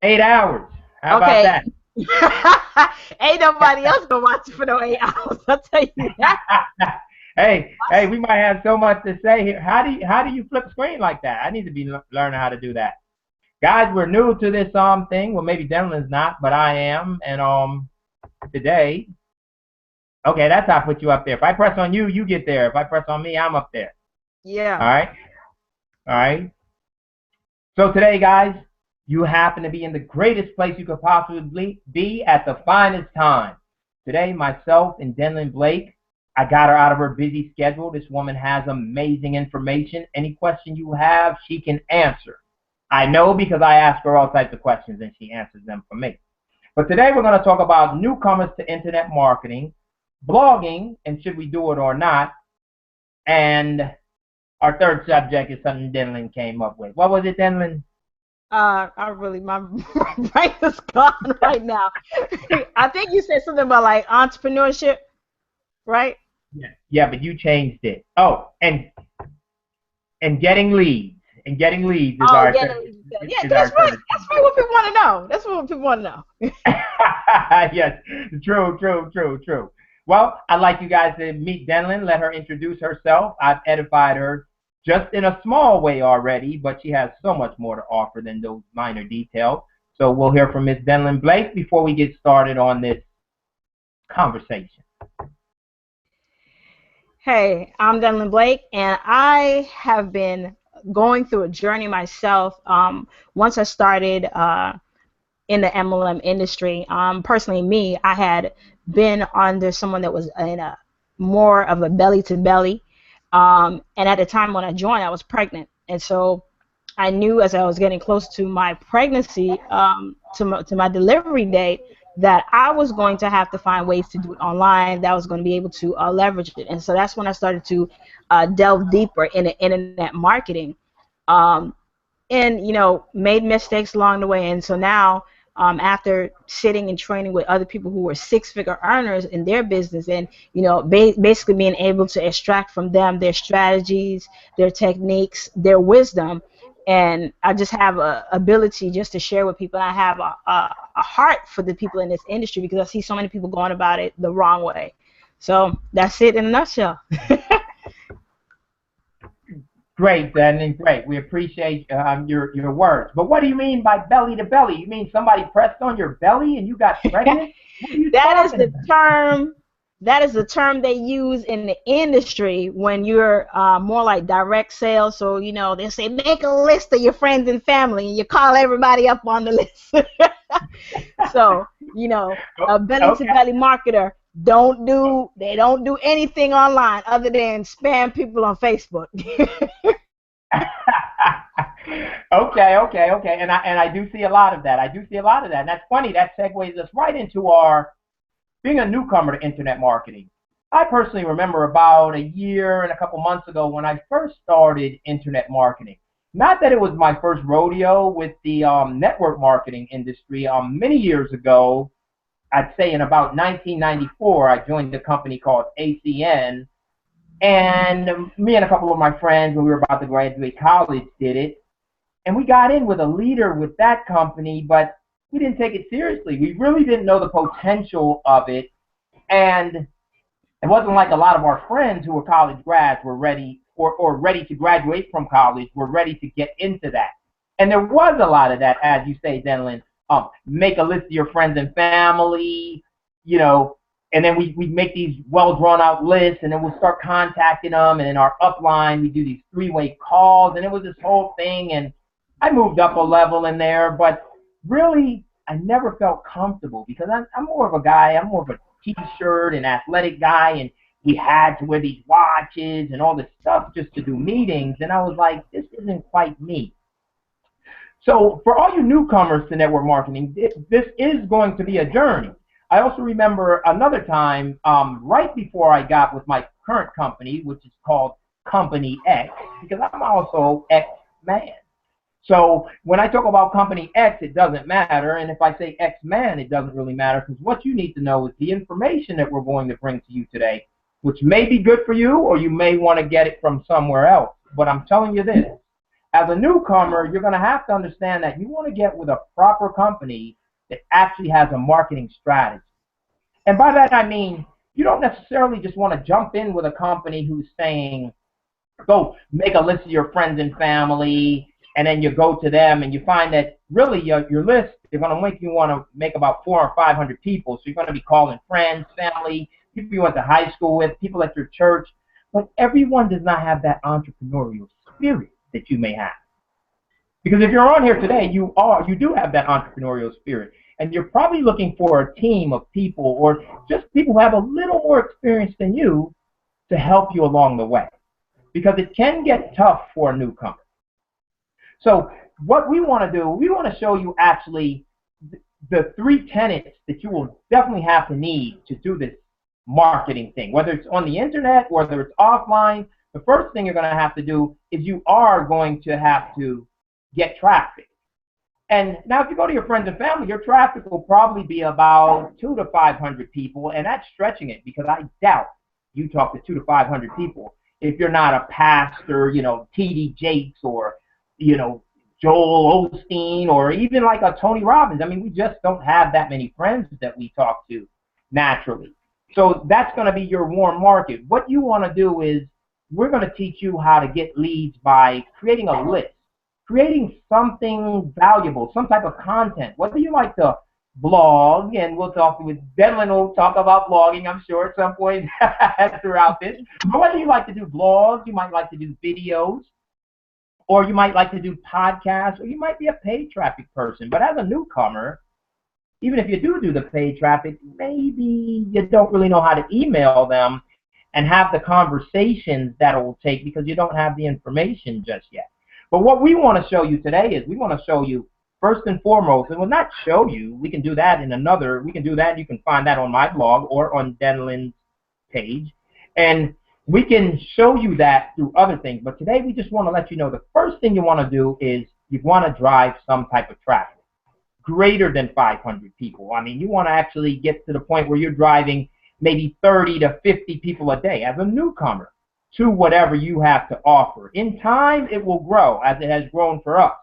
8 hours. How about Okay. that? Ain't nobody else gonna watch it for no 8 hours. I'll tell you that. Hey, we might have so much to say here. How do you flip screen like that? I need to be learning how to do that. Guys, we're new to this thing. Well, maybe Denlin's not, but I am. And today, okay, that's how I put you up there. If I press on you, you get there. If I press on me, I'm up there. All Yeah. right, all right. So today, guys, you happen to be in the greatest place you could possibly be at the finest time. Today, myself and Denlin Blake, I got her out of her busy schedule. This woman has amazing information. Any question you have, she can answer. I know because I ask her all types of questions and she answers them for me. But today we're going to talk about newcomers to internet marketing, blogging, and should we do it or not. And our third subject is something Denlin came up with. What was it, Denlin? I really my brain is gone right now. I think you said something about like entrepreneurship, right? Yeah. Yeah, but you changed it. Oh, and getting leads. And getting leads is Oh, our yeah, third, yeah. is That's our right. third That's right. What people want to know. That's what people want to know. yes, true, true, true, true. Well, I'd like you guys to meet Denlin. Let her introduce herself. I've edified her just in a small way already, but she has so much more to offer than those minor details. So we'll hear from Miss Denlin Blake before we get started on this conversation. Hey, I'm Duncan Blake, and I have been going through a journey myself. Once I started in the MLM industry, personally, me, I had been under someone that was in a more of a belly to belly, and at the time when I joined, I was pregnant, and so I knew as I was getting close to my pregnancy, to my delivery date, that I was going to have to find ways to do it online. That I was going to be able to leverage it, and so that's when I started to delve deeper into internet marketing, um, and made mistakes along the way. And so now, after sitting and training with other people who were six-figure earners in their business, and basically being able to extract from them their strategies, their techniques, their wisdom, and I just have a ability just to share with people. And I have a heart for the people in this industry because I see so many people going about it the wrong way. So that's it in a nutshell. Great, Denlin, great. We appreciate your words. But what do you mean by belly to belly? You mean somebody pressed on your belly and you got pregnant? What are you That is talking the about? term. That is the term they use in the industry when you're more like direct sales. So they say make a list of your friends and family, and you call everybody up on the list. So a belly to Okay. belly marketer don't do anything online other than spam people on Facebook. Okay. And I do see a lot of that. I do see a lot of that. And that's funny. That segues us right into our being a newcomer to internet marketing. I personally remember about a year and a couple months ago when I first started internet marketing. Not that it was my first rodeo with the network marketing industry. Many years ago, I'd say in about 1994, I joined a company called ACN, and me and a couple of my friends, when we were about to graduate college, did it. And we got in with a leader with that company, but we didn't take it seriously. We really didn't know the potential of it. And it wasn't like a lot of our friends who were college grads were ready or ready to graduate from college were ready to get into that. And there was a lot of that, as you say, Denlin. Make a list of your friends and family, you know, and then we make these well drawn out lists, and then we'll start contacting them. And in our upline, we do these three-way calls, and it was this whole thing. And I moved up a level in there, but really, I never felt comfortable because I'm more of a guy. I'm more of a t-shirt and athletic guy, and we had to wear these watches and all this stuff just to do meetings. And I was like, this isn't quite me. So for all you newcomers to network marketing, this is going to be a journey. I also remember another time right before I got with my current company, which is called Company X, because I'm also X-Man. So when I talk about Company X, it doesn't matter. And if I say X-Man, it doesn't really matter, because what you need to know is the information that we're going to bring to you today, which may be good for you or you may want to get it from somewhere else. But I'm telling you this. As a newcomer, you're going to have to understand that you want to get with a proper company that actually has a marketing strategy. And by that I mean, you don't necessarily just want to jump in with a company who's saying, go make a list of your friends and family, and then you go to them and you find that really your list, they're going to make you want to make about 400 or 500 people. So you're going to be calling friends, family, people you went to high school with, people at your church. But everyone does not have that entrepreneurial spirit that you may have. Because if you're on here today, you do have that entrepreneurial spirit. And you're probably looking for a team of people or just people who have a little more experience than you to help you along the way. Because it can get tough for a newcomer. So what we want to do, we want to show you actually the 3 tenets that you will definitely have to need to do this marketing thing. Whether it's on the internet, whether it's offline, the first thing you're going to have to do is you are going to have to get traffic. And now if you go to your friends and family, your traffic will probably be about 200 to 500 people, and that's stretching it because I doubt you talk to 200 to 500 people if you're not a pastor, T.D. Jakes or, Joel Osteen or even like a Tony Robbins. I mean, we just don't have that many friends that we talk to naturally. So that's going to be your warm market. What you want to do is we're going to teach you how to get leads by creating a list, creating something valuable, some type of content. Whether you like to blog, and we'll talk with Denlin will talk about blogging, I'm sure, at some point throughout this. But whether you like to do blogs, you might like to do videos, or you might like to do podcasts, or you might be a paid traffic person. But as a newcomer, even if you do the paid traffic, maybe you don't really know how to email them and have the conversations that it will take because you don't have the information just yet. But what we want to show you today is we want to show you first and foremost, and we'll not show you, we can do that in another, we can do that, you can find that on my blog or on Denlin's page, and we can show you that through other things. But today we just want to let you know the first thing you want to do is you want to drive some type of traffic greater than 500 people. I mean, you want to actually get to the point where you're driving maybe 30 to 50 people a day as a newcomer to whatever you have to offer. In time, it will grow as it has grown for us.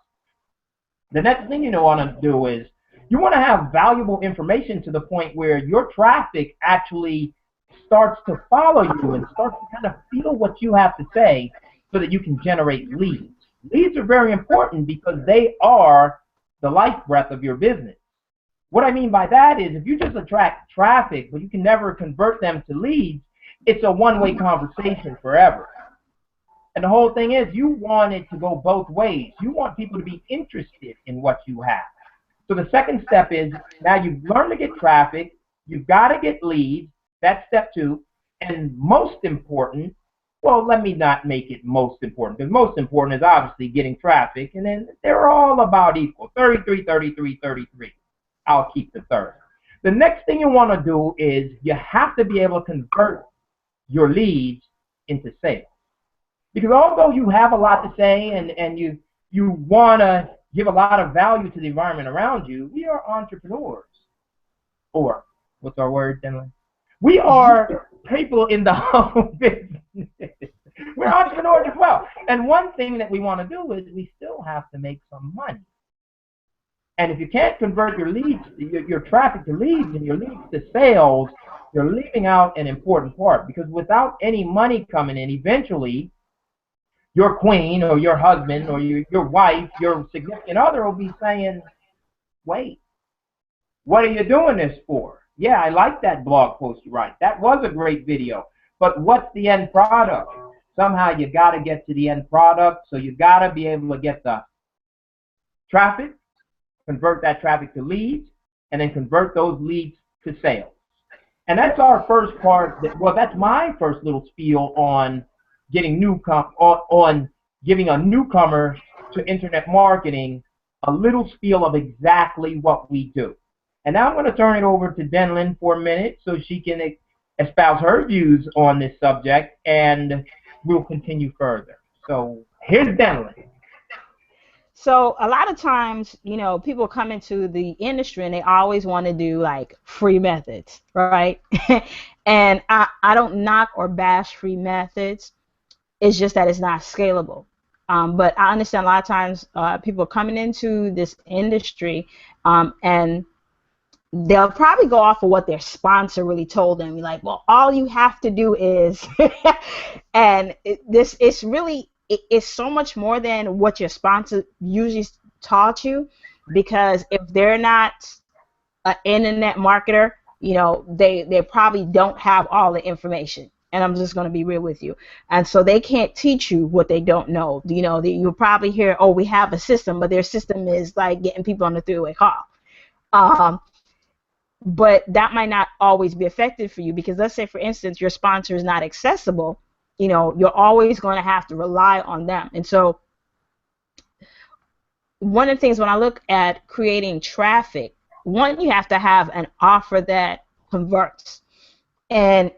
The next thing you want to do is you want to have valuable information to the point where your traffic actually starts to follow you and starts to kind of feel what you have to say so that you can generate leads. Leads are very important because they are the life breath of your business. What I mean by that is if you just attract traffic but you can never convert them to leads, it's a one-way conversation forever. And the whole thing is you want it to go both ways. You want people to be interested in what you have. So the second step is now you've learned to get traffic, you've got to get leads. That's step 2. And most important, well, let me not make it most important, because most important is obviously getting traffic, and then they're all about equal, 33, 33, 33. I'll keep the third. The next thing you want to do is you have to be able to convert your leads into sales. Because although you have a lot to say and you want to give a lot of value to the environment around you, we are entrepreneurs. Or, what's our word, Denlin? We are people in the home business. We're entrepreneurs as well. And one thing that we want to do is we still have to make some money. And if you can't convert your leads, your traffic to leads and your leads to sales, you're leaving out an important part. Because without any money coming in, eventually your queen or your husband or your wife, your significant other will be saying, wait, what are you doing this for? Yeah, I like that blog post you write. That was a great video. But what's the end product? Somehow you got to get to the end product. So you got to be able to get the traffic, convert that traffic to leads, and then convert those leads to sales. And that's our first part. Well, that's my first little spiel on getting on giving a newcomer to internet marketing a little spiel of exactly what we do. And now I'm going to turn it over to Denlin for a minute so she can espouse her views on this subject, and we'll continue further. So here's Denlin. So a lot of times, people come into the industry and they always want to do like free methods, right? And I don't knock or bash free methods. It's just that it's not scalable. But I understand a lot of times people are coming into this industry and they'll probably go off of what their sponsor really told them. You're like, well, all you have to do is, and it's really, it's so much more than what your sponsor usually taught you, because if they're not an internet marketer, they probably don't have all the information. And I'm just going to be real with you. And so they can't teach you what they don't know. You'll probably hear, oh, we have a system, but their system is like getting people on the three-way call. But that might not always be effective for you, because let's say, for instance, your sponsor is not accessible. You're always going to have to rely on them. And so one of the things when I look at creating traffic, one, you have to have an offer that converts. And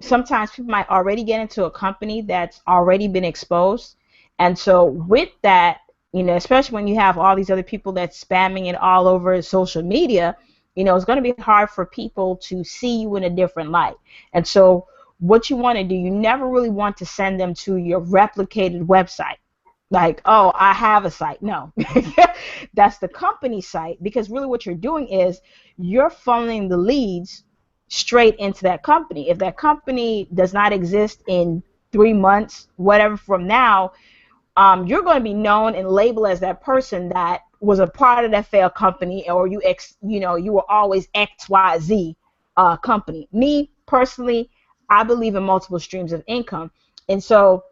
sometimes people might already get into a company that's already been exposed. And so with that, especially when you have all these other people that's spamming it all over social media, it's going to be hard for people to see you in a different light. And so what you want to do, you never really want to send them to your replicated website. Like, oh, I have a site. No, that's the company site, because really what you're doing is you're funneling the leads straight into that company. If that company does not exist in 3 months, whatever from now, you're going to be known and labeled as that person that was a part of that failed company, or you were always XYZ company. Me personally, I believe in multiple streams of income, and so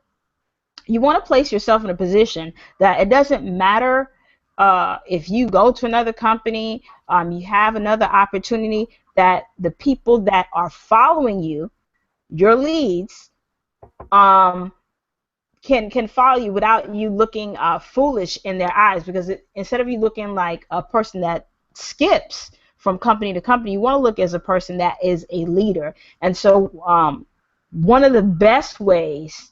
you want to place yourself in a position that it doesn't matter if you go to another company, you have another opportunity, that the people that are following you, your leads, can follow you without you looking foolish in their eyes, because instead of you looking like a person that skips from company to company, you want to look as a person that is a leader. And so one of the best ways,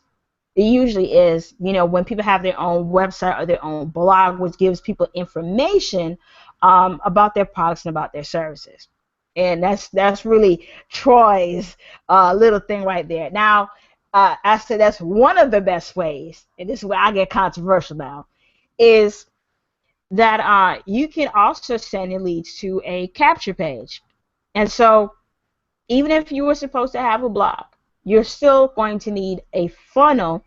it usually is, when people have their own website or their own blog, which gives people information about their products and about their services. And that's really Troy's little thing right there. Now, I said that's one of the best ways, and this is where I get controversial now, is that you can also send your leads to a capture page. And so even if you were supposed to have a blog, you're still going to need a funnel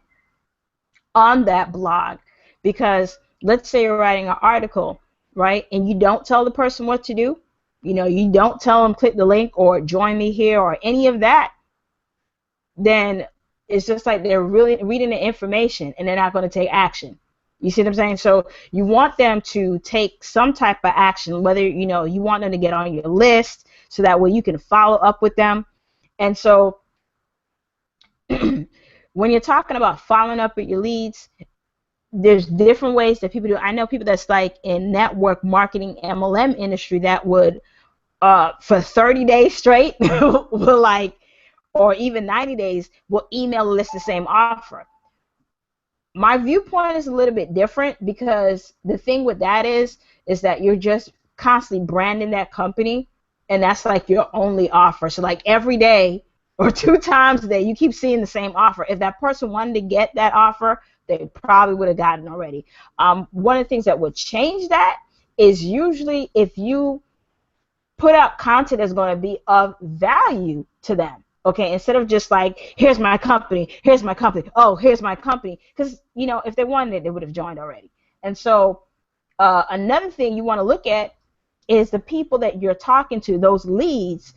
on that blog, because let's say you're writing an article, right, and you don't tell the person what to do, you don't tell them click the link or join me here or any of that, then it's just like they're really reading the information and they're not going to take action. You see what I'm saying? So you want them to take some type of action, whether you want them to get on your list so that way you can follow up with them. And so when you're talking about following up with your leads, there's different ways that people do. I know people that's like in network marketing MLM industry that would for 30 days straight will like, or even 90 days, will email a list the same offer. My viewpoint is a little bit different, because the thing with that is that you're just constantly branding that company, and that's like your only offer. So like every day or 2 times a day, you keep seeing the same offer. If that person wanted to get that offer, they probably would have gotten already. One of the things that would change that is usually if you put out content that's going to be of value to them. Okay, instead of just like, here's my company, oh, here's my company. Because, if they wanted it, they would have joined already. And so another thing you want to look at is the people that you're talking to, those leads.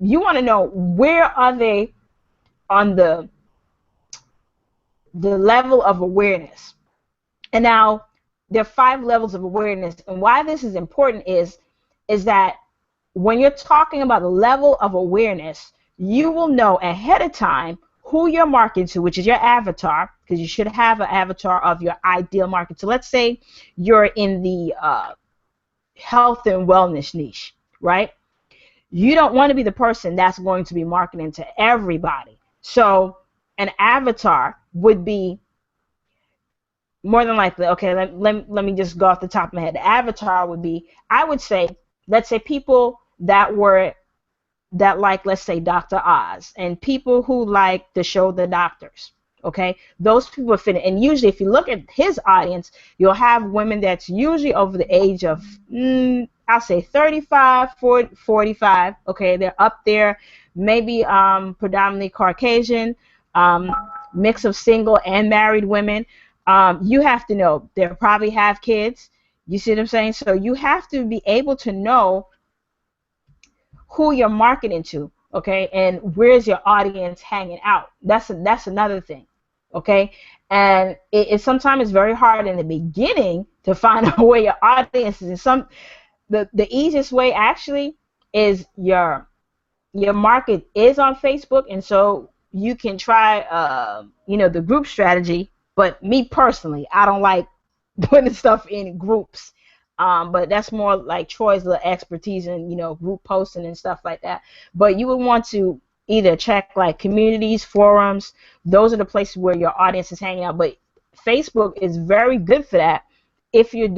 You want to know, where are they on the level of awareness. And now there are 5 levels of awareness. And why this is important is that when you're talking about the level of awareness, you will know ahead of time who you're marketing to, which is your avatar, because you should have an avatar of your ideal market. So let's say you're in the health and wellness niche, right? You don't want to be the person that's going to be marketing to everybody. So an avatar would be more than likely, okay, let me just go off the top of my head. The avatar would be, I would say, let's say people that like, let's say, Dr. Oz, and people who like the show The Doctors, Okay, those people are fitting. And usually, if you look at his audience, you'll have women that's usually over the age of, I'll say 35, 40, 45. Okay, they're up there, maybe predominantly Caucasian, mix of single and married women. You have to know they probably have kids. You see what I'm saying? So you have to be able to know who you're marketing to, okay, and where's your audience hanging out. That's another thing, okay. And it sometimes it's very hard in the beginning to find out where your audience is. And the easiest way actually is your market is on Facebook, and so you can try the group strategy. But me personally, I don't like putting stuff in groups. But that's more like Troy's little expertise in, group posting and stuff like that. But you would want to either check like communities, forums. Those are the places where your audience is hanging out. But Facebook is very good for that if you're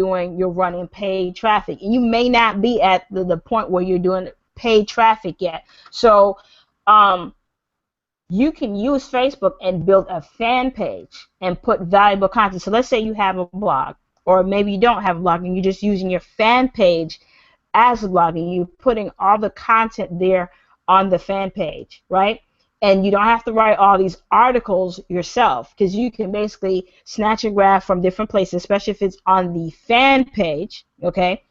running paid traffic. You may not be at the point where you're doing paid traffic yet. So you can use Facebook and build a fan page and put valuable content. So let's say you have a blog, or maybe you don't have a blog and you're just using your fan page as a blog, and you're putting all the content there on the fan page, right? And you don't have to write all these articles yourself, because you can basically snatch and grab from different places, especially if it's on the fan page, okay?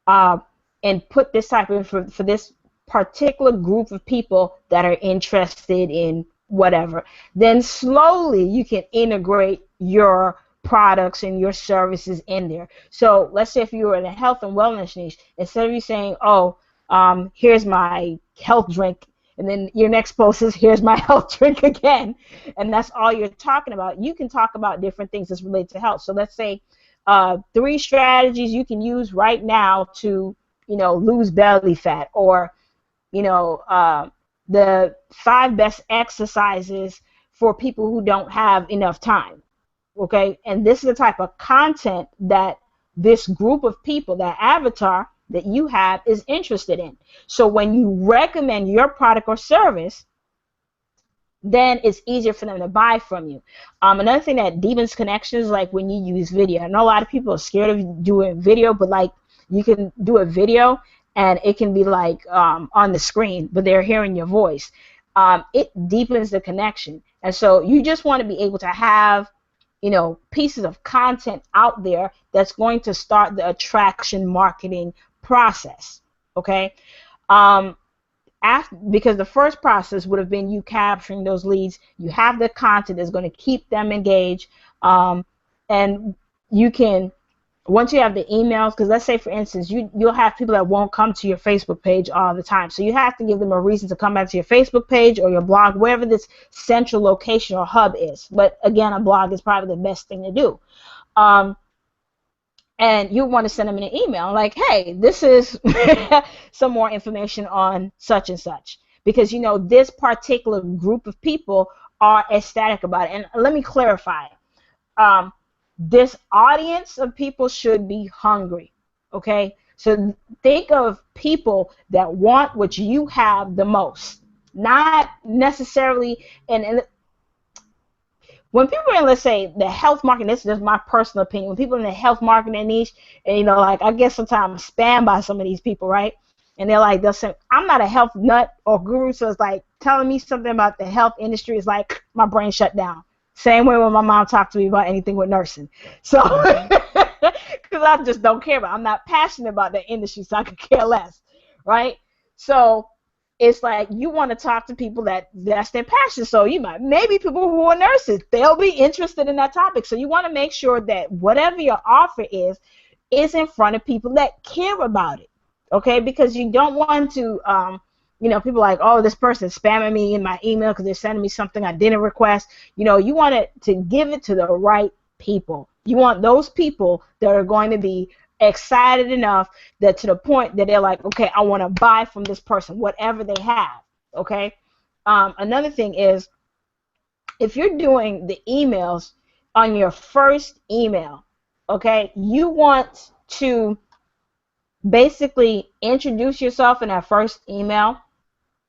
And put this type of for this particular group of people that are interested in whatever. Then slowly you can integrate your products and your services in there. So let's say if you were in a health and wellness niche, instead of you saying, here's my health drink, and then your next post is, here's my health drink again, and that's all you're talking about, you can talk about different things that's related to health. So let's say 3 strategies you can use right now to lose belly fat, or the 5 best exercises for people who don't have enough time. Okay, and this is the type of content that this group of people, that avatar that you have, is interested in. So when you recommend your product or service, then it's easier for them to buy from you. Another thing that deepens connections, like when you use video. I know a lot of people are scared of doing video, but like you can do a video and it can be like on the screen, but they're hearing your voice. It deepens the connection. And so you just want to be able to have pieces of content out there that's going to start the attraction marketing process, okay? Because the first process would have been you capturing those leads. You have the content that's going to keep them engaged, and you can, once you have the emails, because let's say, for instance, you'll have people that won't come to your Facebook page all the time. So you have to give them a reason to come back to your Facebook page or your blog, wherever this central location or hub is. But again, a blog is probably the best thing to do. And you want to send them an email like, hey, this is some more information on such and such. Because, this particular group of people are ecstatic about it. And let me clarify. This audience of people should be hungry, okay? So think of people that want what you have the most, not necessarily, and when people are in, let's say, the health marketing, this is just my personal opinion, when people are in the health marketing niche, and like I get sometimes spammed by some of these people, right? And they'll say, I'm not a health nut or guru, so it's like telling me something about the health industry is like my brain shut down. Same way when my mom talked to me about anything with nursing. So, because I just don't care about it. I'm not passionate about the industry, so I could care less, right? So it's like you want to talk to people that's their passion. So maybe people who are nurses, they'll be interested in that topic. So you want to make sure that whatever your offer is in front of people that care about it, okay? Because you don't want to people like, oh, this person's spamming me in my email because they're sending me something I didn't request. You want to give it to the right people. You want those people that are going to be excited enough that to the point that they're like, okay, I want to buy from this person, whatever they have, okay? Another thing is, if you're doing the emails on your first email, okay, you want to basically introduce yourself in that first email.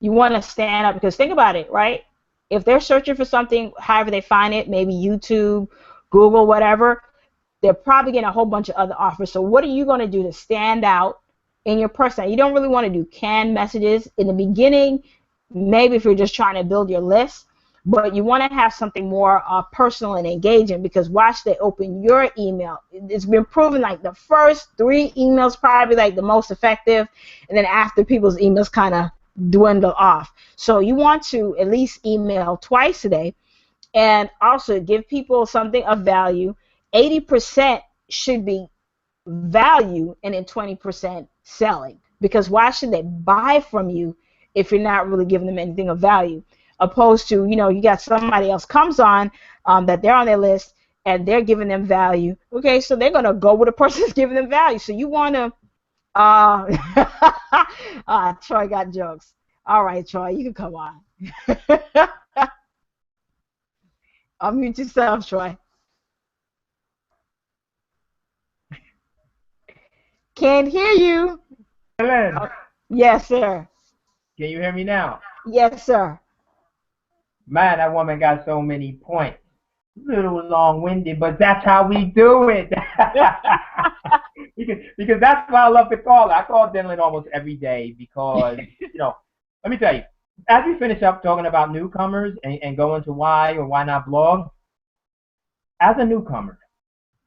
You want to stand up, because think about it, right? if they're searching for something, however they find it, maybe YouTube, Google, whatever, they're probably getting a whole bunch of other offers. So what are you going to do to stand out in your person? You don't really want to do canned messages in the beginning, maybe if you're just trying to build your list, but you want to have something more personal and engaging, because watch they open your email. It's been proven like the first 3 emails probably like the most effective, and then after people's emails kind of dwindle off. So you want to at least email twice a day, and also give people something of value. 80% should be value, and then 20% selling, because why should they buy from you if you're not really giving them anything of value? Opposed to, you got somebody else comes on that they're on their list and they're giving them value. Okay, so they're gonna go with the person that's giving them value. So you wanna Troy got jokes. All right, Troy, you can come on. Unmute yourself, Troy. Can't hear you. Helen, Yes, sir. can you hear me now? Yes, sir. Man, that woman got so many points. A little long-winded, but that's how we do it. because that's why I love to call her. I call Duncan almost every day because, let me tell you, as we finish up talking about newcomers and go into why or why not blog, as a newcomer,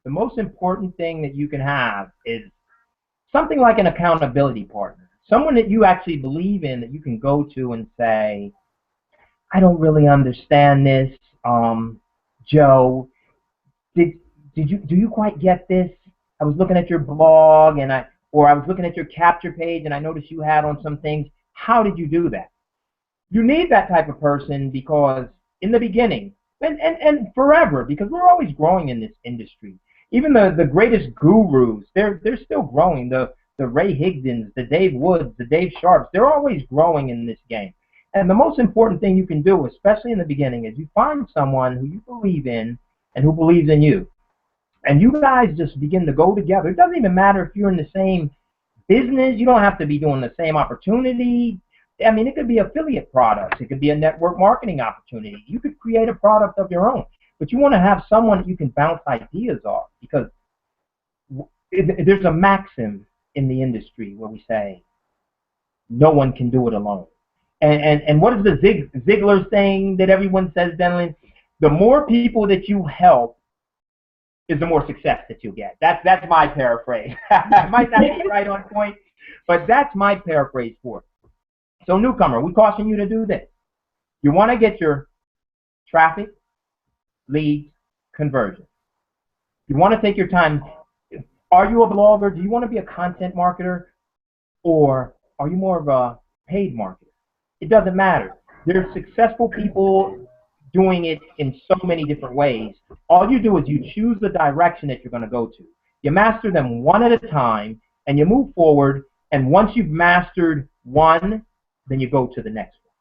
the most important thing that you can have is something like an accountability partner, someone that you actually believe in, that you can go to and say, I don't really understand this, Joe. Do you quite get this? I was looking at your blog I was looking at your capture page and I noticed you had on some things. How did you do that? You need that type of person, because in the beginning and forever, because we're always growing in this industry. Even the greatest gurus, they're still growing. The Ray Higdons, the Dave Woods, the Dave Sharps, they're always growing in this game. And the most important thing you can do, especially in the beginning, is you find someone who you believe in and who believes in you. And you guys just begin to go together. It doesn't even matter if you're in the same business. You don't have to be doing the same opportunity. I mean, it could be affiliate products. It could be a network marketing opportunity. You could create a product of your own. But you want to have someone that you can bounce ideas off, because there's a maxim in the industry where we say, no one can do it alone. And what is the Ziegler saying that everyone says, Duncan? The more people that you help is the more success that you get. That's my paraphrase. It might not be right on point, but that's my paraphrase for it. So newcomer, we caution you to do this. You want to get your traffic, leads, conversion. You want to take your time. Are you a blogger? Do you want to be a content marketer? Or are you more of a paid marketer? It doesn't matter. There's successful people doing it in so many different ways. All you do is you choose the direction that you're going to go to. You master them one at a time, and you move forward, and once you've mastered one, then you go to the next one.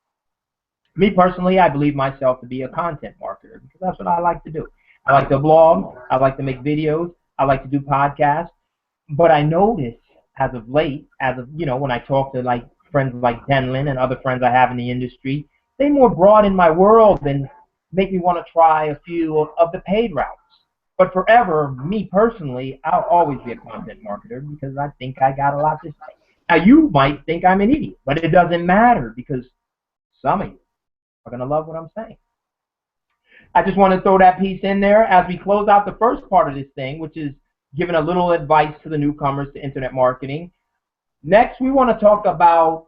Me personally, I believe myself to be a content marketer, because that's what I like to do. I like to blog, I like to make videos, I like to do podcasts, but I notice as of late, when I talk to like friends like Duncan and other friends I have in the industry, they more broaden my world and make me want to try a few of the paid routes. But forever, me personally, I'll always be a content marketer, because I think I got a lot to say. Now, you might think I'm an idiot, but it doesn't matter, because some of you are going to love what I'm saying. I just want to throw that piece in there as we close out the first part of this thing, which is giving a little advice to the newcomers to internet marketing. Next, we want to talk about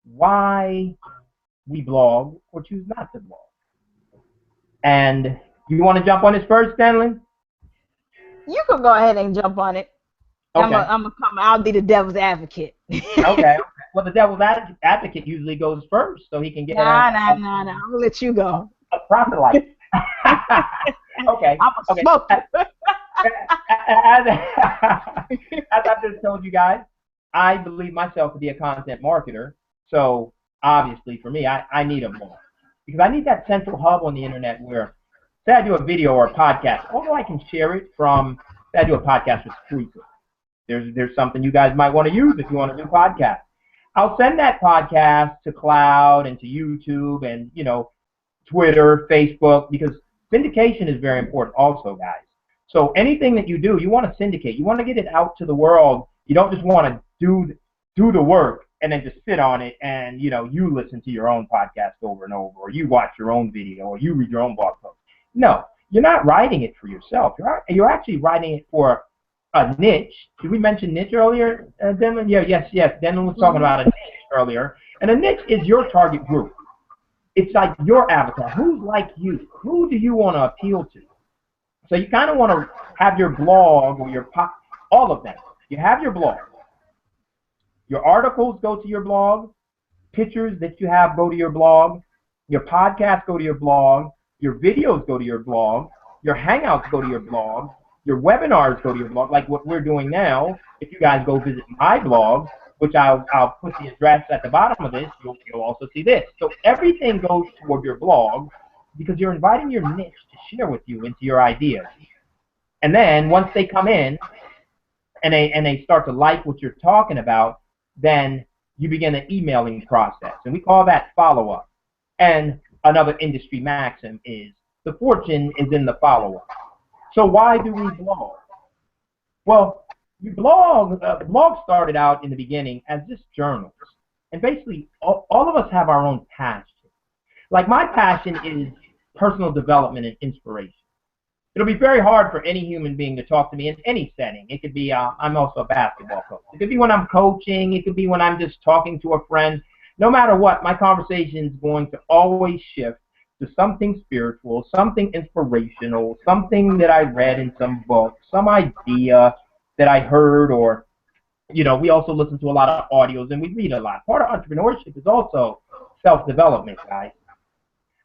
why we blog or choose not to blog. And you want to jump on this first, Duncan? You can go ahead and jump on it. Okay. I'll be the devil's advocate. Okay. Well, the devil's advocate usually goes first, so he can get Nah. I'll let you go. A proselyte. Okay. I'm a smoker. As I just told you guys, I believe myself to be a content marketer. So obviously, for me, I need a blog, because I need that central hub on the internet where, say I do a video or a podcast, although I can share it from, say I do a podcast with Spreaker. There's something you guys might want to use if you want to do podcasts. I'll send that podcast to Cloud and to YouTube and, Twitter, Facebook, because syndication is very important also, guys. So anything that you do, you want to syndicate. You want to get it out to the world. You don't just want to do the work and then just sit on it and, you listen to your own podcast over and over, or you watch your own video, or you read your own blog post. No, you're not writing it for yourself. You're actually writing it for a niche. Did we mention niche earlier, Denlin? Yeah, yes. Denlin was talking about a niche earlier. And a niche is your target group. It's like your avatar. Who's like you? Who do you want to appeal to? So you kind of want to have your blog or all of them. You have your blog. Your articles go to your blog. Pictures that you have go to your blog. Your podcasts go to your blog. Your videos go to your blog. Your hangouts go to your blog. Your webinars go to your blog, like what we're doing now. If you guys go visit my blog, which I'll put the address at the bottom of this, you'll also see this. So everything goes toward your blog because you're inviting your niche to share with you into your ideas. And then once they come in and they start to like what you're talking about, then you begin an emailing process. And we call that follow-up. And another industry maxim is the fortune is in the follow-up. So why do we blog? Well, blog started out in the beginning as just journals. And basically, all of us have our own passion. Like my passion is personal development and inspiration. It'll be very hard for any human being to talk to me in any setting. It could be, I'm also a basketball coach. It could be when I'm coaching. It could be when I'm just talking to a friend. No matter what, my conversation is going to always shift to something spiritual, something inspirational, something that I read in some book, some idea that I heard, or, we also listen to a lot of audios and we read a lot. Part of entrepreneurship is also self-development, guys.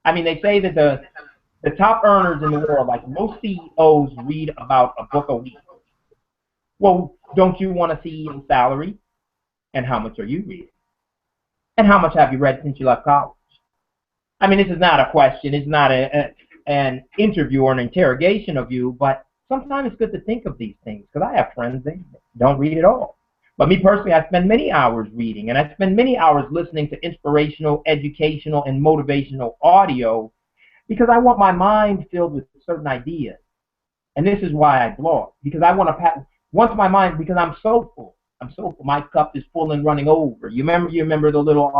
I mean, they say that the top earners in the world, like most CEOs, read about a book a week. Well, don't you want a CEO salary? And how much are you reading? And how much have you read since you left college? I mean, this is not a question. It's not an interview or an interrogation of you, but sometimes it's good to think of these things because I have friends that don't read at all. But me personally, I spend many hours reading, and I spend many hours listening to inspirational, educational, and motivational audio because I want my mind filled with certain ideas. And this is why I blog, because I want to once my mind, because I'm so full. My cup is full and running over. You remember the little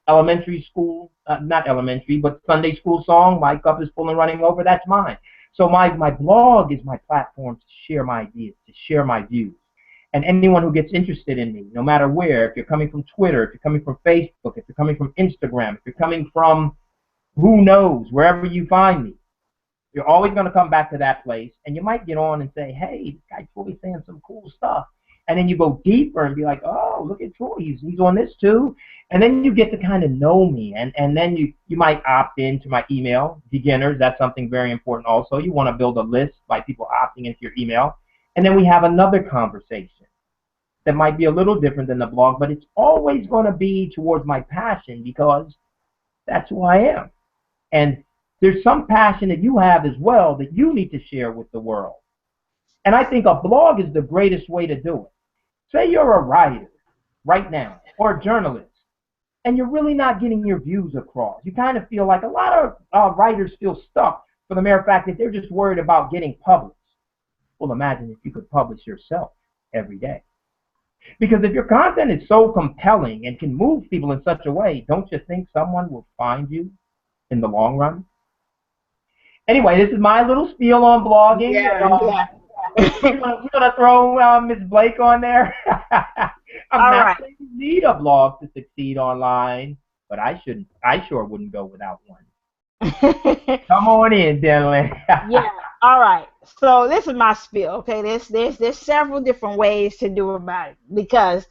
elementary school, not elementary, but Sunday school song, my cup is full and running over? That's mine. So my blog is my platform to share my ideas, to share my views. And anyone who gets interested in me, no matter where, if you're coming from Twitter, if you're coming from Facebook, if you're coming from Instagram, if you're coming from who knows, wherever you find me, you're always going to come back to that place. And you might get on and say, hey, this guy's Troy's saying some cool stuff. And then you go deeper and be like, oh, look at Troy, he's on this too. And then you get to kind of know me. And then you might opt into my email. Beginners, that's something very important also. You want to build a list by people opting into your email. And then we have another conversation that might be a little different than the blog, but it's always going to be towards my passion because that's who I am. And there's some passion that you have as well that you need to share with the world. And I think a blog is the greatest way to do it. Say you're a writer right now or a journalist and you're really not getting your views across. You kind of feel like a lot of writers feel stuck for the mere fact that they're just worried about getting published. Well, imagine if you could publish yourself every day. Because if your content is so compelling and can move people in such a way, don't you think someone will find you in the long run? Anyway, this is my little spiel on blogging. Yeah. We're gonna throw Ms. Blake on there. I'm not saying you need a blog to succeed online, but I sure wouldn't go without one. Come on in, Dylan. Yeah. All right. So this is my spiel. Okay. There's several different ways to do about it because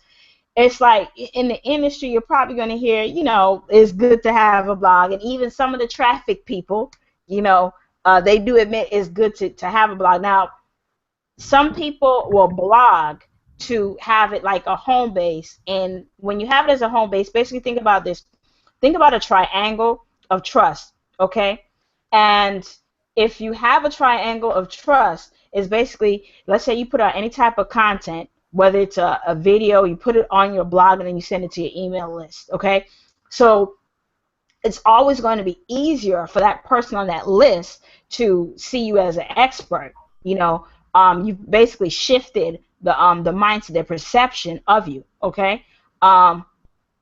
it's like in the industry you're probably going to hear, it's good to have a blog, and even some of the traffic people, they do admit it's good to have a blog. Now, some people will blog to have it like a home base, and when you have it as a home base, basically think about this. Think about a triangle of trust, okay? And if you have a triangle of trust, it's basically, let's say you put out any type of content, whether it's a video, you put it on your blog, and then you send it to your email list, okay? So it's always going to be easier for that person on that list to see you as an expert. You know, you've basically shifted the mindset, the perception of you. Okay, um,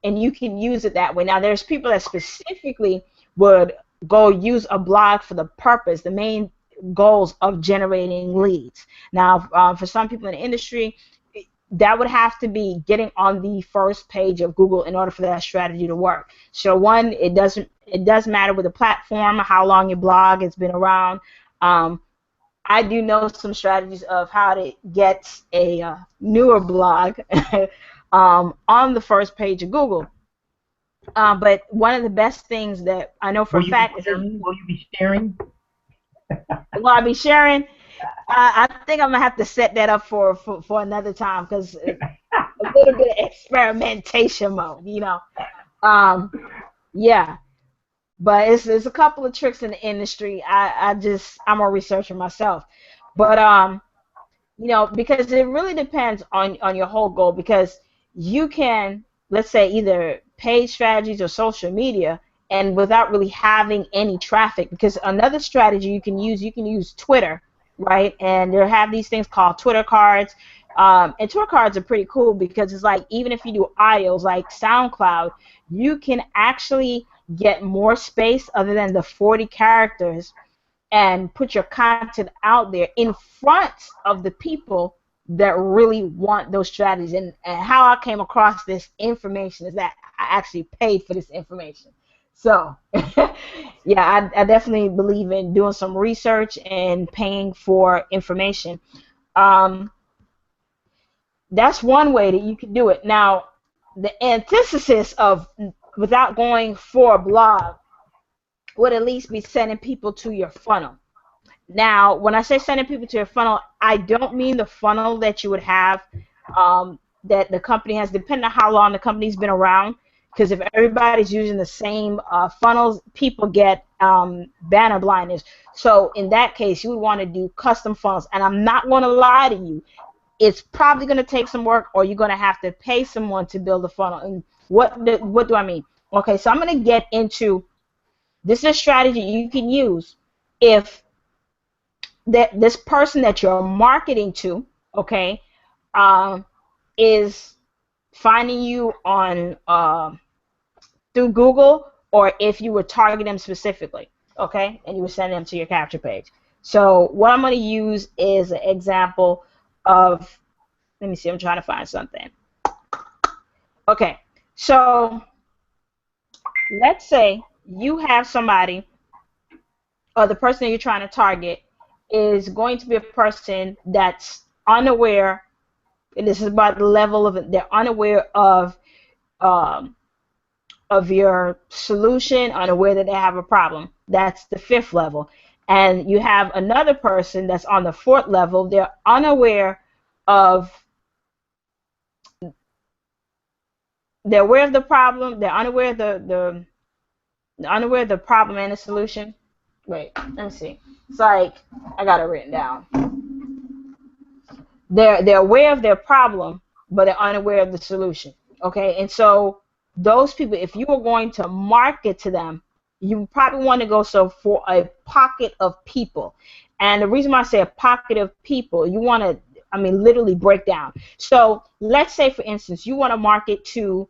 and you can use it that way. Now, there's people that specifically would go use a blog for the purpose, the main goals of generating leads. Now, for some people in the industry, that would have to be getting on the first page of Google in order for that strategy to work. So one, it does matter with the platform, how long your blog has been around. I do know some strategies of how to get a newer blog on the first page of Google. But one of the best things that I know for a fact is that will you be sharing? will I be sharing? I think I'm gonna have to set that up for another time because a little bit of experimentation mode, you know. Yeah, but it's a couple of tricks in the industry. I'm a researcher myself, but you know, because it really depends on your whole goal, because you can, let's say, either paid strategies or social media and without really having any traffic. Because another strategy you can use Twitter, right? And there have these things called Twitter cards. And Twitter cards are pretty cool because it's like, even if you do IOs like SoundCloud, you can actually get more space other than the 40 characters and put your content out there in front of the people that really want those strategies. And how I came across this information is that I actually paid for this information. So, yeah, I definitely believe in doing some research and paying for information. Um, that's one way that you can do it. Now, the antithesis of without going for a blog would at least be sending people to your funnel. Now, when I say sending people to your funnel, I don't mean the funnel that you would have that the company has, depending on how long the company's been around. Because if everybody's using the same funnels, people get banner blindness. So in that case, you would want to do custom funnels. And I'm not going to lie to you, it's probably going to take some work, or you're going to have to pay someone to build a funnel. And what do I mean? Okay, so I'm going to get into, this is a strategy you can use if this person that you're marketing to, okay, is finding you on through Google, or if you were targeting them specifically, okay, and you were sending them to your capture page. So what I'm going to use is an example of, let me see, I'm trying to find something. Okay, so let's say you have somebody, or the person that you're trying to target is going to be a person that's unaware, and this is about the level of it, they're unaware of your solution, unaware that they have a problem. That's the 5th level. And you have another person that's on the 4th level. They're unaware of, they're aware of the problem. They're unaware of the unaware of the problem and the solution. Wait, let me see. It's like, I got it written down. They're aware of their problem, but they're unaware of the solution. Okay, and so those people, if you were going to market to them, you probably want to go for a pocket of people. And the reason why I say a pocket of people, you want to, I mean, literally break down. So let's say, for instance, you want to market to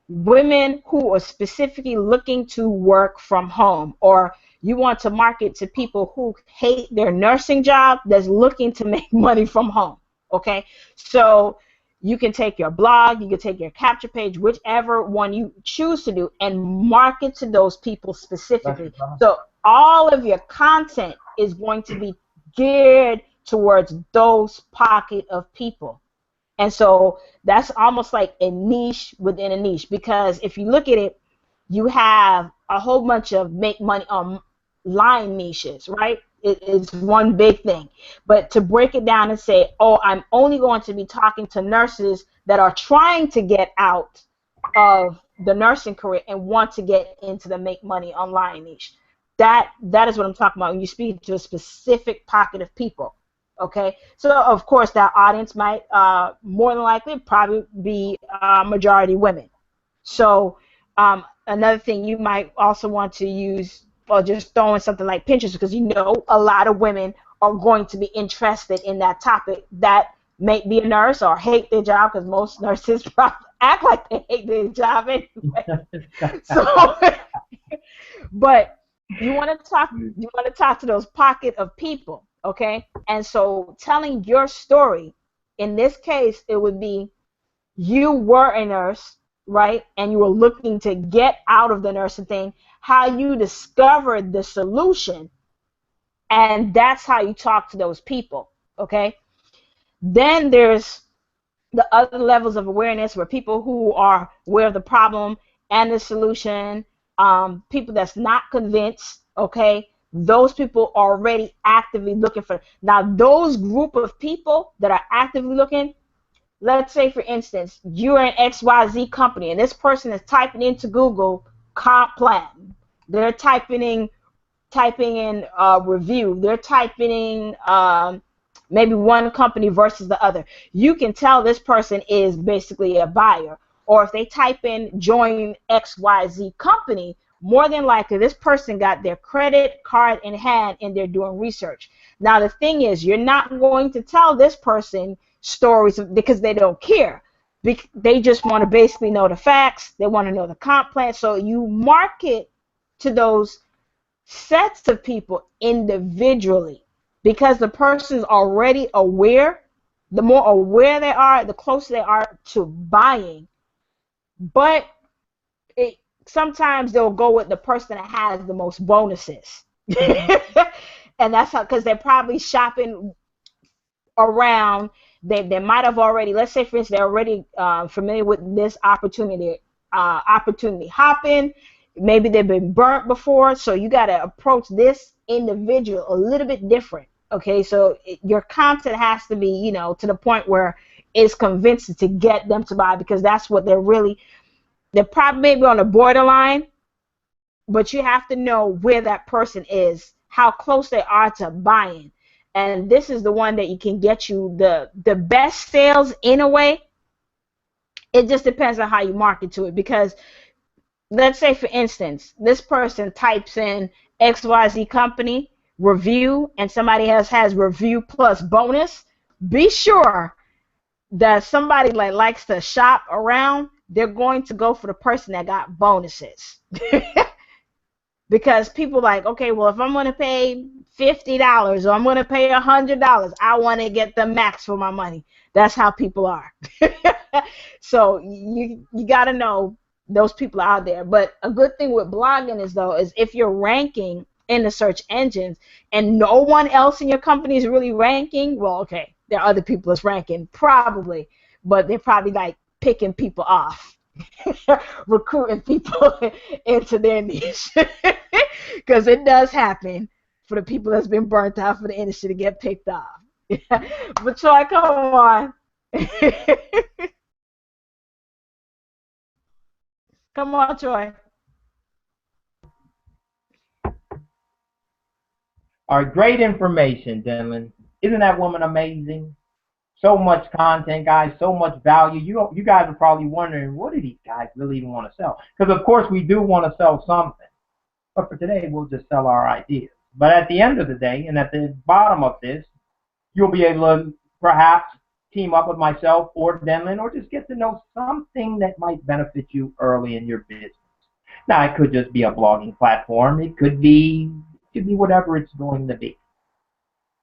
women who are specifically looking to work from home, or you want to market to people who hate their nursing job that's looking to make money from home. Okay, so you can take your blog, you can take your capture page, whichever one you choose to do, and market to those people specifically. So all of your content is going to be geared towards those pocket of people. And so that's almost like a niche within a niche, because if you look at it, you have a whole bunch of make money online niches, right? It's one big thing. But to break it down and say, oh, I'm only going to be talking to nurses that are trying to get out of the nursing career and want to get into the make money online niche. That is what I'm talking about when you speak to a specific pocket of people. Okay, so of course that audience might more than likely probably be majority women. So Another thing you might also want to use, or just throw in something like Pinterest, because you know a lot of women are going to be interested in that topic that may be a nurse or hate their job, because most nurses probably act like they hate their job anyway. So, but you want to talk to those pocket of people, okay? And so telling your story, in this case, it would be you were a nurse, right? And you were looking to get out of the nursing thing, how you discovered the solution, and that's how you talk to those people, okay? Then there's the other levels of awareness where people who are aware of the problem and the solution, people that's not convinced, okay? Those people are already actively looking for. Now, those group of people that are actively looking, let's say, for instance, you're an XYZ company, and this person is typing into Google comp plan. They're typing in review. They're typing in maybe one company versus the other. You can tell this person is basically a buyer. Or if they type in join XYZ company, more than likely this person got their credit card in hand and they're doing research. Now the thing is, you're not going to tell this person stories because they don't care. They just want to basically know the facts. They want to know the comp plan. So you market to those sets of people individually, because the person's already aware. The more aware they are, the closer they are to buying. But sometimes they'll go with the person that has the most bonuses. And that's how, because they're probably shopping around. They might have already, let's say for instance, they're already familiar with this opportunity hopping. Maybe they've been burnt before, so you got to approach this individual a little bit different. Okay, so your content has to be, to the point where it's convincing to get them to buy, because that's what they're probably maybe on the borderline, but you have to know where that person is, how close they are to buying. And this is the one that you can get you the best sales in a way. It just depends on how you market to it, because let's say, for instance, this person types in XYZ company review and somebody else has review plus bonus. Be sure that somebody likes to shop around, they're going to go for the person that got bonuses. Because people like, okay, well, if I'm going to pay $50 or I'm going to pay $100, I want to get the max for my money. That's how people are. So you got to know those people are out there. But a good thing with blogging is if you're ranking in the search engines and no one else in your company is really ranking, well, okay, there are other people that's ranking probably, but they're probably like picking people off, recruiting people into their niche, because it does happen for the people that's been burnt out for the industry to get picked off. But Troy, come on. Come on, Troy. All right, great information, Denlin. Isn't that woman amazing? So much content, guys, so much value. You guys are probably wondering, what do these guys really even want to sell? Because, of course, we do want to sell something. But for today, we'll just sell our ideas. But at the end of the day, and at the bottom of this, you'll be able to perhaps team up with myself or Denlin, or just get to know something that might benefit you early in your business. Now, it could just be a blogging platform. It could be whatever it's going to be,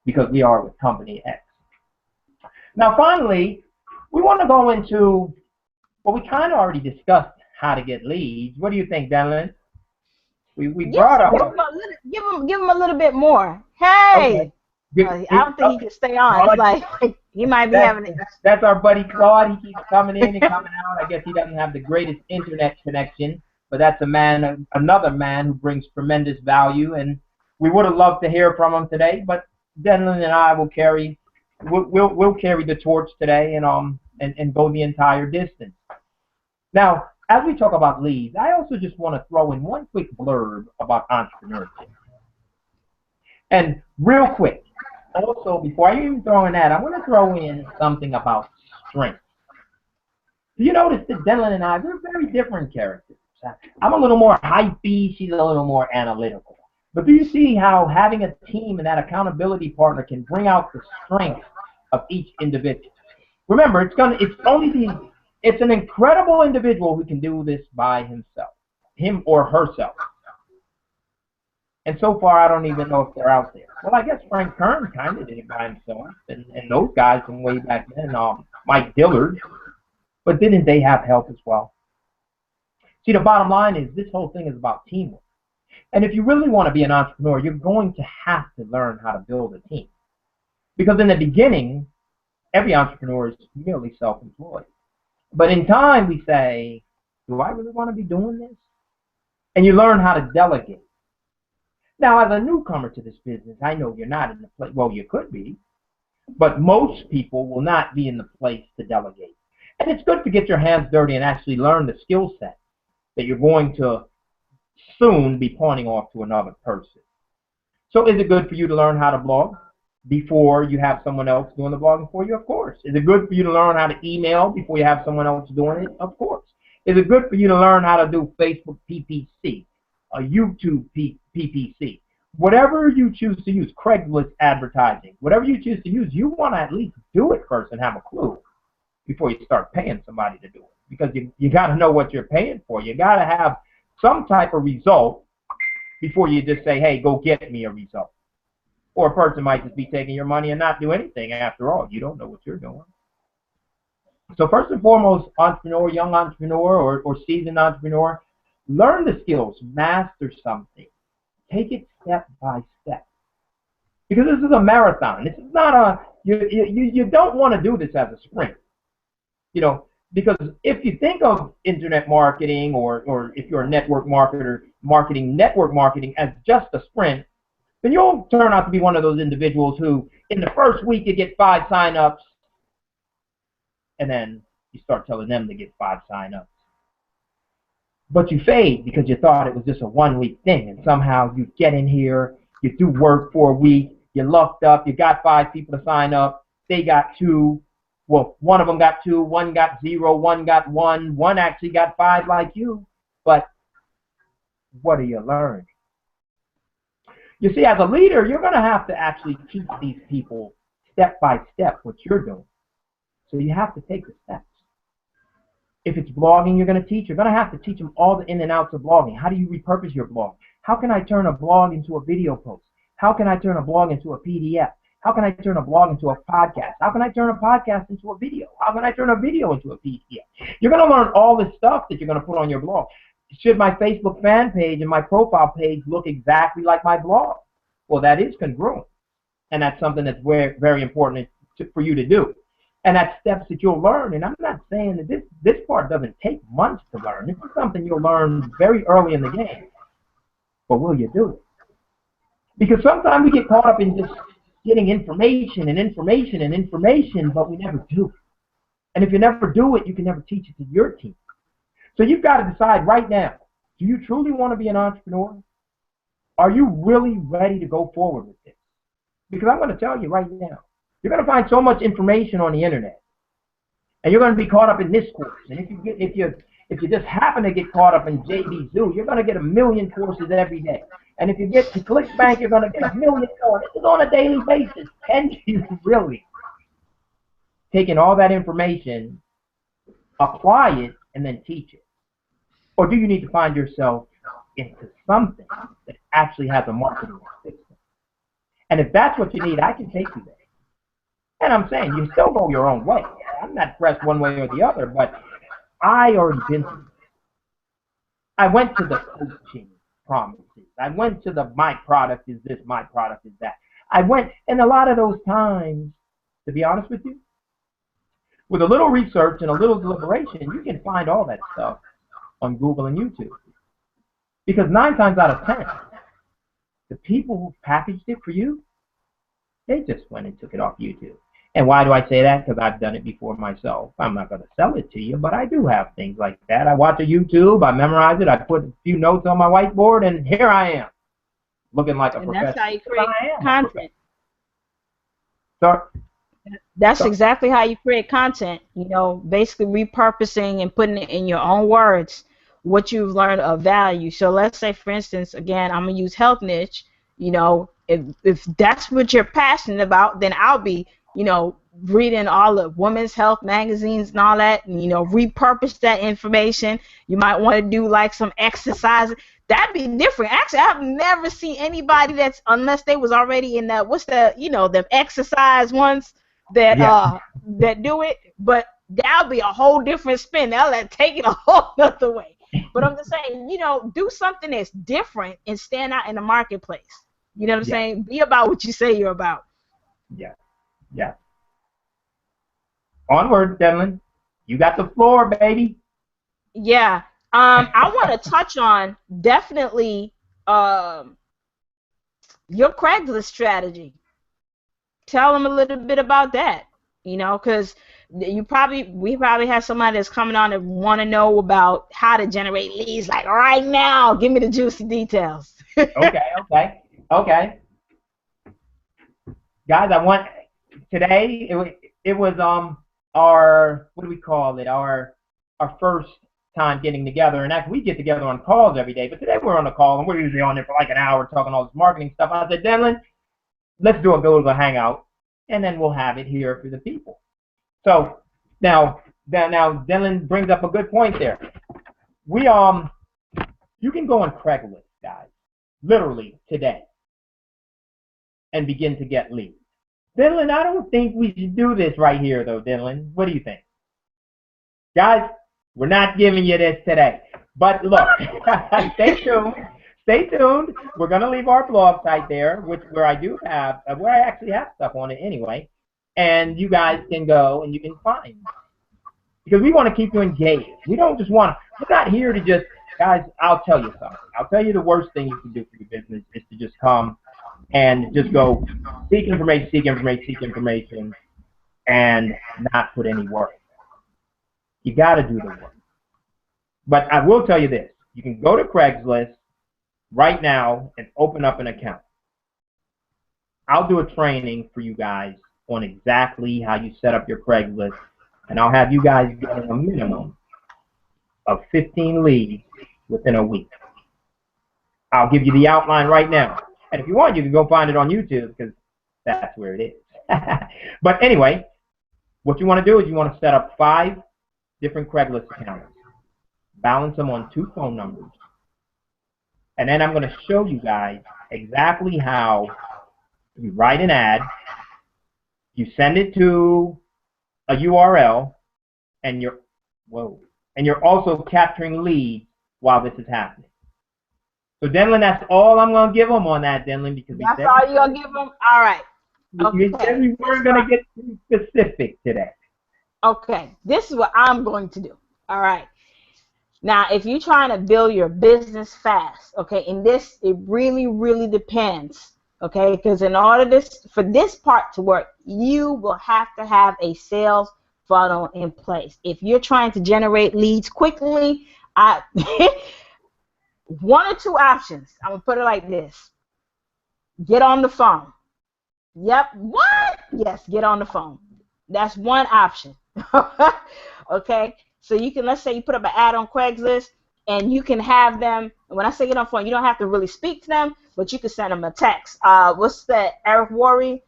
because we are with Company X. Now, finally, we want to go into, well, we kind of already discussed how to get leads. What do you think, Denlin? We brought up. Give him a little bit more. Hey, okay. I don't think he can stay on. It's like he might be having it. That's our buddy Claude. He keeps coming in and coming out. I guess he doesn't have the greatest internet connection, but that's another man who brings tremendous value, and we would have loved to hear from him today. But Denlin and I will carry the torch today and go the entire distance. Now, as we talk about leads, I also just want to throw in one quick blurb about entrepreneurship. And real quick, also, before I even throw in that, I want to throw in something about strength. You notice that Denlin and I, we're very different characters. I'm a little more hypey. She's a little more analytical. But do you see how having a team and that accountability partner can bring out the strength of each individual? Remember, it's an incredible individual who can do this by himself, him or herself. And so far, I don't even know if they're out there. Well, I guess Frank Kern kind of did it by himself, and those guys from way back then, Mike Dillard. But didn't they have help as well? See, the bottom line is this whole thing is about teamwork. And if you really want to be an entrepreneur, you're going to have to learn how to build a team. Because in the beginning, every entrepreneur is merely self-employed. But in time, we say, do I really want to be doing this? And you learn how to delegate. Now, as a newcomer to this business, I know you're not in the place, well, you could be, but most people will not be in the place to delegate. And it's good to get your hands dirty and actually learn the skill set that you're going to soon be pointing off to another person. So is it good for you to learn how to blog before you have someone else doing the blogging for you? Of course. Is it good for you to learn how to email before you have someone else doing it? Of course. Is it good for you to learn how to do Facebook PPC, a YouTube PPC? Whatever you choose to use, Craigslist advertising, whatever you choose to use, you want to at least do it first and have a clue before you start paying somebody to do it. Because you got to know what you're paying for. You got to have some type of result before you just say, hey, go get me a result. Or a person might just be taking your money and not do anything. After all, you don't know what you're doing. So first and foremost, entrepreneur, young entrepreneur or seasoned entrepreneur, learn the skills, master something. Take it step by step. Because this is a marathon. This is not a, you don't want to do this as a sprint. You know, because if you think of internet marketing or if you're a network marketer, network marketing as just a sprint, then you'll turn out to be one of those individuals who in the first week you get 5 sign-ups and then you start telling them to get 5 sign-ups. But you fade because you thought it was just a 1-week thing, and somehow you get in here, you do work for a week, you lucked up, you got 5 people to sign up, they got 2. Well, one of them got 2, one got 0, one got 1, one actually got 5 like you. But what are you learning? You see, as a leader, you're going to have to actually teach these people step by step what you're doing. So you have to take the steps. If it's blogging you're going to teach, you're going to have to teach them all the in and outs of blogging. How do you repurpose your blog? How can I turn a blog into a video post? How can I turn a blog into a PDF? How can I turn a blog into a podcast? How can I turn a podcast into a video? How can I turn a video into a PDF? You're going to learn all this stuff that you're going to put on your blog. Should my Facebook fan page and my profile page look exactly like my blog? Well, that is congruent. And that's something that's very, very important for you to do. And that's steps that you'll learn. And I'm not saying that this part doesn't take months to learn. This is something you'll learn very early in the game. But will you do it? Because sometimes we get caught up in just getting information and information and information, but we never do it. And if you never do it, you can never teach it to your team. So you've got to decide right now, do you truly want to be an entrepreneur? Are you really ready to go forward with this? Because I'm going to tell you right now, you're going to find so much information on the internet, and you're going to be caught up in this course. And if you just happen to get caught up in JB Zoo, you're going to get 1 million courses every day. And if you get to ClickBank, you're going to get 1 million courses on a daily basis. Can you really taking all that information, apply it, and then teach it? Or do you need to find yourself into something that actually has a marketing system? And if that's what you need, I can take you there. And I'm saying you still go your own way. I'm not pressed one way or the other, but I already been through this. I went to the coaching promises. I went to the my product is this, my product is that. I went, and a lot of those times, to be honest with you, with a little research and a little deliberation, you can find all that stuff on Google and YouTube. Because 9 times out of 10, the people who packaged it for you, they just went and took it off YouTube. And why do I say that? Because I've done it before myself. I'm not going to sell it to you, but I do have things like that. I watch a YouTube, I memorize it, I put a few notes on my whiteboard, and here I am, looking like a professional. And that's how you create content. Sorry? That's exactly how you create content. You know, basically repurposing and putting it in your own words what you've learned of value. So let's say, for instance, again, I'm gonna use health niche. You know, if that's what you're passionate about, then I'll be, you know, reading all the women's health magazines and all that, and, you know, repurpose that information. You might want to do like some exercise. That'd be different. Actually, I've never seen anybody that's, unless they was already in that, what's the, you know, them exercise ones that Yeah. that do it. But that'll be a whole different spin. That'll like, take it a whole other way. But I'm just saying, you know, do something that's different and stand out in the marketplace. You know what I'm Yeah. saying? Be about what you say you're about. Yeah. Yeah. Onward, Devlin. You got the floor, baby. Yeah. I want to touch on definitely your Craigslist strategy. Tell them a little bit about that. You know, because we probably have somebody that's coming on that want to know about how to generate leads. Like right now, give me the juicy details. Okay. Okay. Okay. Guys, I want today. It was our, what do we call it? Our first time getting together, and actually we get together on calls every day. But today we're on a call, and we're usually on there for like an hour talking all this marketing stuff. I said, Dylan, let's do a go hangout, and then we'll have it here for the people. So now Dylan brings up a good point there. We you can go on Craigslist, guys, literally today, and begin to get leads. Dylan, I don't think we should do this right here, though, Dylan. What do you think? Guys, we're not giving you this today. But look, stay tuned. Stay tuned. We're going to leave our blog site there, where I actually have stuff on it anyway. And you guys can go and you can find. Because we want to keep you engaged. We don't just want to, we're not here to just, guys, I'll tell you something. I'll tell you the worst thing you can do for your business is to just come and just go seek information, and not put any work. You got to do the work. But I will tell you this. You can go to Craigslist right now and open up an account. I'll do a training for you guys on exactly how you set up your Craigslist, and I'll have you guys getting a minimum of 15 leads within a week. I'll give you the outline right now. And if you want, you can go find it on YouTube, because that's where it is. But anyway, what you want to do is you want to set up 5 different Craigslist accounts. Balance them on 2 phone numbers. And then I'm going to show you guys exactly how you write an ad, you send it to a URL, and you're also capturing leads while this is happening. So, Denlin, that's all I'm going to give them on that, Denlin, because That's all you're going to give them? All right. We said we weren't going to get too specific today. Okay. This is what I'm going to do. All right. Now, if you're trying to build your business fast, okay, and this, it really, really depends, okay, because in order for this part to work, you will have to have a sales funnel in place. If you're trying to generate leads quickly, one or 2 options. I'm going to put it like this. Get on the phone. Yep. What? Yes, get on the phone. That's one option. Okay? So you can, let's say you put up an ad on Craigslist, and you can have them, when I say get on the phone, you don't have to really speak to them, but you can send them a text. What's that? Eric Worre,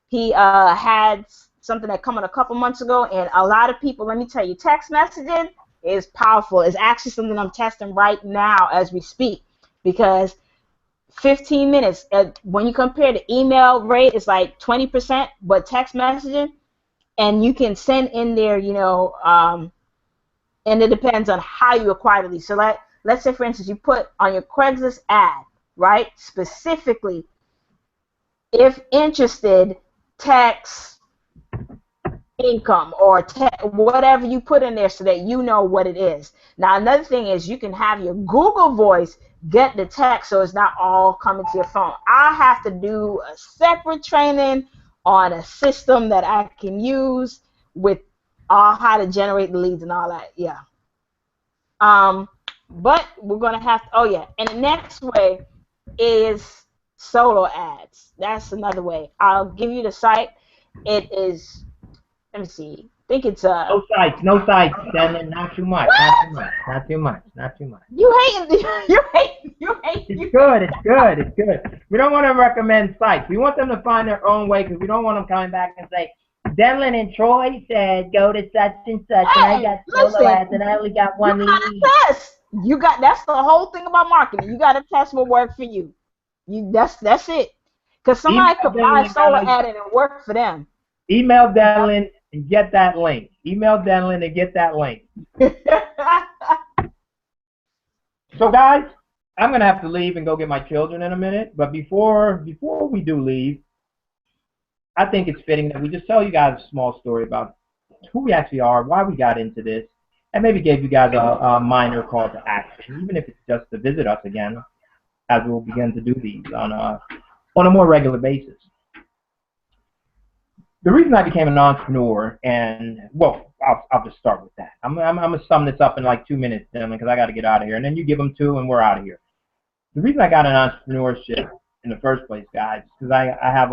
he had something that came in a couple months ago, and a lot of people, let me tell you, text messaging is powerful. It's actually something I'm testing right now as we speak, because 15 minutes, when you compare the email rate, it's like 20%, but text messaging, and you can send in there, you know, and it depends on how you acquire the lead. So let's say, for instance, you put on your Craigslist ad, right, specifically, if interested, text income, or whatever you put in there so that you know what it is. Now, another thing is you can have your Google Voice get the text so it's not all coming to your phone. I have to do a separate training on a system that I can use with all how to generate the leads and all that. Yeah. But we're going to have to, oh yeah, and the next way is solo ads. That's another way. I'll give you the site. It is, let me see. think it's No sites, no sites, Denlin. Not too much, not too what? much, not too much, not too much. You hating? You hate? You hate? It's You hate? good, it's good, it's good. We don't want to recommend sites. We want them to find their own way because we don't want them coming back and say, Denlin and Troy said go to such and such, and I Hey, got solo listen. ads, and I only got You one gotta lead. test. You got. That's the whole thing about marketing. You gotta test what worked for you. That's it. Cause somebody Email could buy a Denlin, solar guys. ad and it worked for them. Email Denlin and get that link. Email Denlin and get that link. So, guys, I'm gonna have to leave and go get my children in a minute. But before we do leave, I think it's fitting that we just tell you guys a small story about who we actually are, why we got into this, and maybe gave you guys a minor call to action, even if it's just to visit us again, as we'll begin to do these on a more regular basis. The reason I became an entrepreneur, and well, I'll just start with that. I'm gonna sum this up in like 2 minutes, because I got to get out of here, and then you give them 2, and we're out of here. The reason I got an entrepreneurship in the first place, guys, is because I have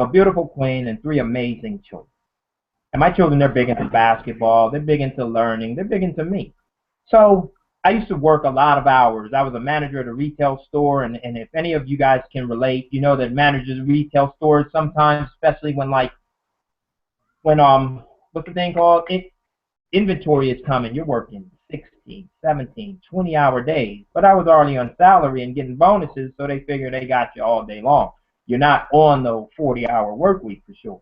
a beautiful queen and 3 amazing children. And my children, they're big into basketball, they're big into learning, they're big into me. So I used to work a lot of hours. I was a manager at a retail store, and if any of you guys can relate, you know that managers of retail stores sometimes, especially when what's the thing called? Inventory is coming, you're working 16, 17, 20-hour days. But I was already on salary and getting bonuses, so they figure they got you all day long. You're not on the 40-hour work week for sure.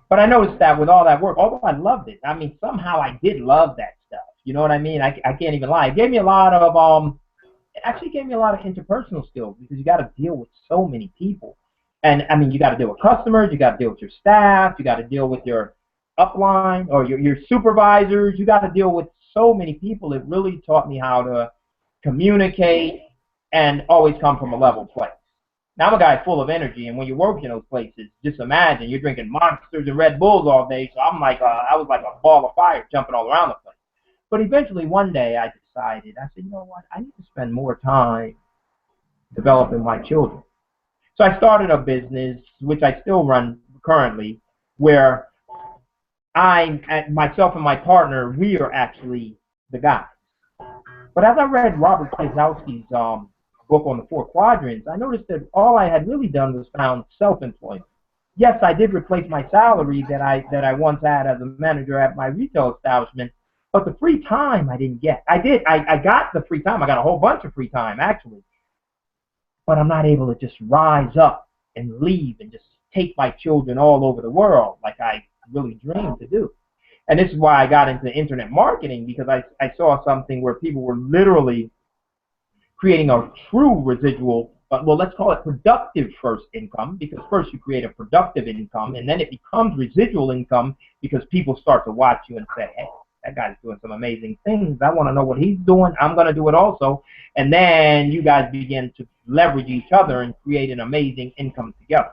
But I noticed that with all that work, although I loved it, I mean, somehow I did love that stuff. You know what I mean? I can't even lie. It gave me a lot of it actually gave me a lot of interpersonal skills because you got to deal with so many people. And I mean, you got to deal with customers, you got to deal with your staff, you got to deal with your upline or your supervisors. You got to deal with so many people. It really taught me how to communicate and always come from a level place. Now I'm a guy full of energy, and when you work in those places, just imagine you're drinking Monsters and Red Bulls all day. So I was like a ball of fire jumping all around the place. But eventually, one day, I decided, I said, you know what, I need to spend more time developing my children. So I started a business, which I still run currently, where myself and my partner, we are actually the guys. But as I read Robert Kiyosaki's book on the 4 quadrants, I noticed that all I had really done was found self-employment. Yes, I did replace my salary that I once had as a manager at my retail establishment, but the free time I didn't get. I got the free time. I got a whole bunch of free time, actually. But I'm not able to just rise up and leave and just take my children all over the world like I really dreamed to do. And this is why I got into internet marketing, because I saw something where people were literally creating a true residual, well, let's call it productive first income, because first you create a productive income, and then it becomes residual income because people start to watch you and say, hey, that guy's doing some amazing things. I want to know what he's doing. I'm going to do it also. And then you guys begin to leverage each other and create an amazing income together.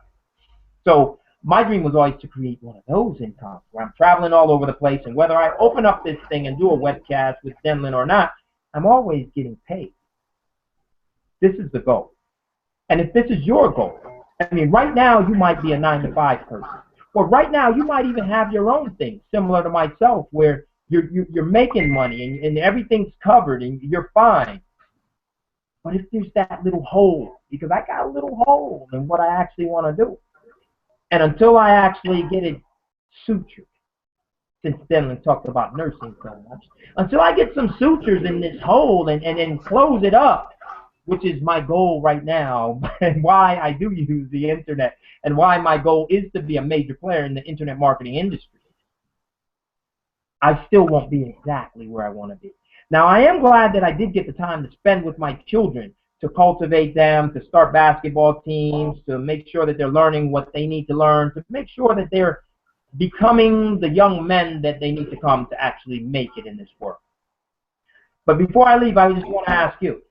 So my dream was always to create one of those incomes where I'm traveling all over the place, and whether I open up this thing and do a webcast with Denlin or not, I'm always getting paid. This is the goal. And if this is your goal, I mean, right now you might be a 9-to-5 person. Or right now you might even have your own thing, similar to myself, where you're making money and everything's covered and you're fine. But if there's that little hole, because I got a little hole in what I actually want to do. And until I actually get it sutured, since Denlin talked about nursing so much, until I get some sutures in this hole and close it up, which is my goal right now, and why I do use the internet, and why my goal is to be a major player in the internet marketing industry, I still won't be exactly where I want to be. Now, I am glad that I did get the time to spend with my children, to cultivate them, to start basketball teams, to make sure that they're learning what they need to learn, to make sure that they're becoming the young men that they need to come to actually make it in this world. But before I leave, I just want to ask you,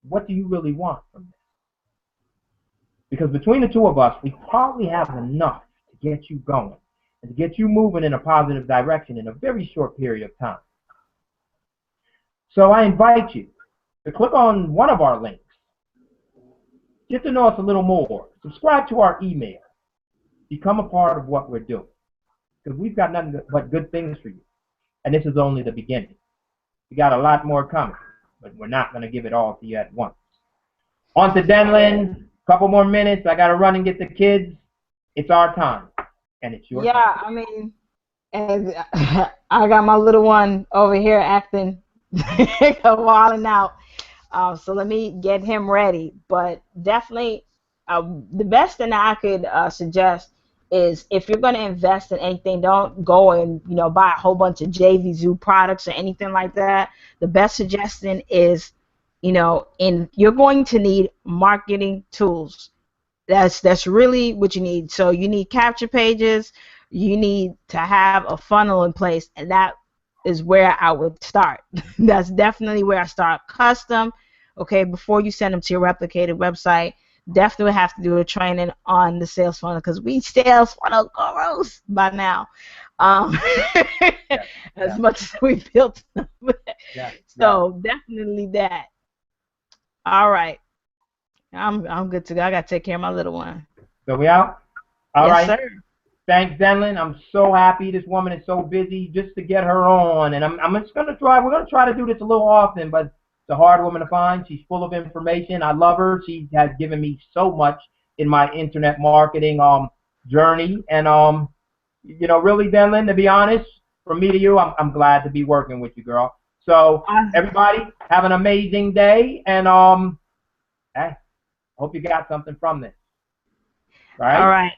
what do you really want from this? Because between the two of us, we probably have enough to get you going and to get you moving in a positive direction in a very short period of time. So I invite you to click on one of our links. Get to know us a little more. Subscribe to our email. Become a part of what we're doing. because we've got nothing but good things for you. And this is only the beginning. We got a lot more coming, but we're not going to give it all to you at once. On to Denlin. Couple more minutes. I got to run and get the kids. It's our time, and it's your time. Yeah, I mean, and I got my little one over here acting wilding out. So let me get him ready. But definitely, the best thing that I could suggest is if you're going to invest in anything, don't go and buy a whole bunch of JV Zoo products or anything like that. The best suggestion is, you're going to need marketing tools. That's really what you need. So you need capture pages. You need to have a funnel in place, and that is where I would start. That's definitely where I start. Custom, okay, before you send them to your replicated website, definitely have to do a training on the sales funnel because we sales funnel gurus by now. As much as we built them. So definitely that. All right. I'm good to go. I got to take care of my little one. So we out? All yes, right. Sir. Thanks, Denlin. I'm so happy this woman is so busy just to get her on. And I'm just going to try. We're going to try to do this a little often, but it's a hard woman to find. She's full of information. I love her. She has given me so much in my internet marketing journey. And, really, Denlin, to be honest, from me to you, I'm glad to be working with you, girl. So, everybody, have an amazing day. And, hey, hope you got something from this. Right? All right.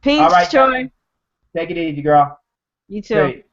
Peace, all right, Troy. Take it easy, girl. You too. Peace.